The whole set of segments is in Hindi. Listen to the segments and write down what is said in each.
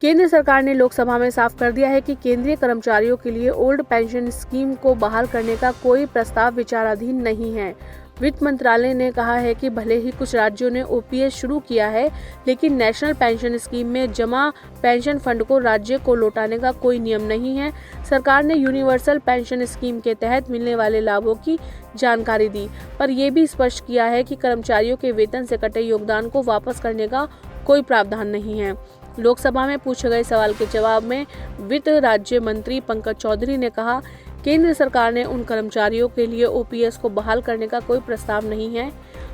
केंद्र सरकार ने लोकसभा में साफ कर दिया है कि केंद्रीय कर्मचारियों के लिए ओल्ड पेंशन स्कीम को बहाल करने का कोई प्रस्ताव विचाराधीन नहीं है। वित्त मंत्रालय ने कहा है कि भले ही कुछ राज्यों ने ओपीएस शुरू किया है, लेकिन नेशनल पेंशन स्कीम में जमा पेंशन फंड को राज्य को लौटाने का कोई नियम नहीं है। सरकार ने यूनिवर्सल पेंशन स्कीम के तहत मिलने वाले लाभों की जानकारी दी, पर यह भी स्पष्ट किया है कि कर्मचारियों के वेतन से कटे योगदान को वापस करने का कोई प्रावधान नहीं है। लोकसभा में पूछे गए सवाल के जवाब में वित्त राज्य मंत्री पंकज चौधरी ने कहा, केंद्र सरकार ने उन कर्मचारियों के लिए ओपीएस को बहाल करने का कोई प्रस्ताव नहीं है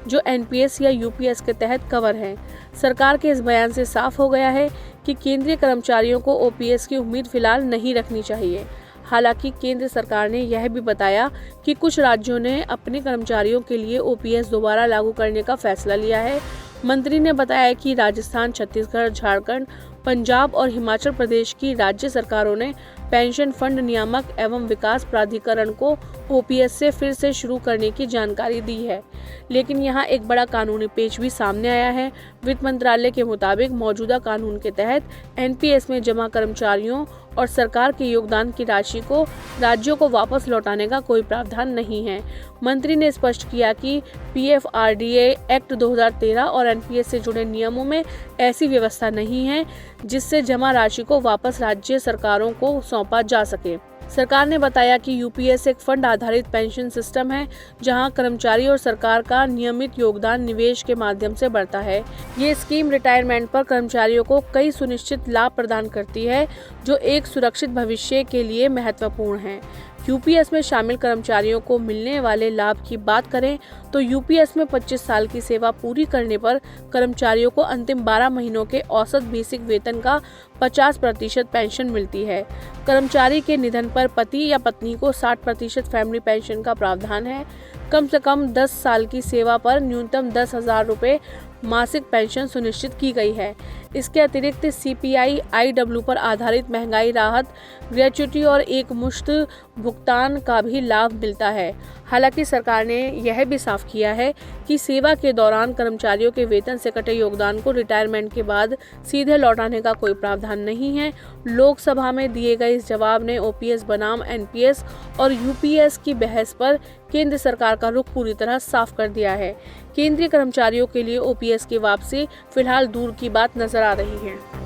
जो एनपीएस या यूपीएस के तहत कवर है। सरकार के इस बयान से साफ हो गया है कि केंद्रीय कर्मचारियों को ओपीएस की उम्मीद फिलहाल नहीं रखनी चाहिए। हालांकि केंद्र सरकार ने यह भी बताया कि कुछ राज्यों ने अपने कर्मचारियों के लिए ओपीएस दोबारा लागू करने का फैसला लिया है। मंत्री ने बताया कि राजस्थान, छत्तीसगढ़, झारखंड, पंजाब और हिमाचल प्रदेश की राज्य सरकारों ने पेंशन फंड नियामक एवं विकास प्राधिकरण को ओपीएस से फिर से शुरू करने की जानकारी दी है। लेकिन यहाँ एक बड़ा कानूनी पेच भी सामने आया है। वित्त मंत्रालय के मुताबिक मौजूदा कानून के तहत एनपीएस में जमा कर्मचारियों और सरकार के योगदान की राशि को राज्यों को वापस लौटाने का कोई प्रावधान नहीं है। मंत्री ने स्पष्ट किया कि पीएफआरडीए एक्ट 2013 और एनपीएस से जुड़े नियमों में ऐसी व्यवस्था नहीं है जिससे जमा राशि को वापस राज्य सरकारों को सौंपा जा सके। सरकार ने बताया कि यूपीएस एक फंड आधारित पेंशन सिस्टम है जहां कर्मचारी और सरकार का नियमित योगदान निवेश के माध्यम से बढ़ता है। ये स्कीम रिटायरमेंट पर कर्मचारियों को कई सुनिश्चित लाभ प्रदान करती है जो एक सुरक्षित भविष्य के लिए महत्वपूर्ण है। यूपीएस में शामिल कर्मचारियों को मिलने वाले लाभ की बात करें तो यूपीएस में 25 साल की सेवा पूरी करने पर कर्मचारियों को अंतिम 12 महीनों के औसत बेसिक वेतन का 50% पेंशन मिलती है। कर्मचारी के निधन पर पति या पत्नी को 60% फैमिली पेंशन का प्रावधान है। कम से कम 10 साल की सेवा पर न्यूनतम 10,000 रुपये मासिक पेंशन सुनिश्चित की गई है। इसके अतिरिक्त सीपीआई आईडब्ल्यू पर आधारित महंगाई राहत, ग्रेच्युटी और एक मुश्त भुगतान का भी लाभ मिलता है। हालांकि सरकार ने यह भी साफ किया है कि सेवा के दौरान कर्मचारियों के वेतन से कटे योगदान को रिटायरमेंट के बाद सीधे लौटाने का कोई प्रावधान नहीं है। लोकसभा में दिए गए इस जवाब ने ओपीएस बनाम एनपीएस और यूपीएस की बहस पर केंद्र सरकार का रुख पूरी तरह साफ कर दिया है। केंद्रीय कर्मचारियों के लिए ओपीएस की वापसी फिलहाल दूर की बात नजर आ रही है।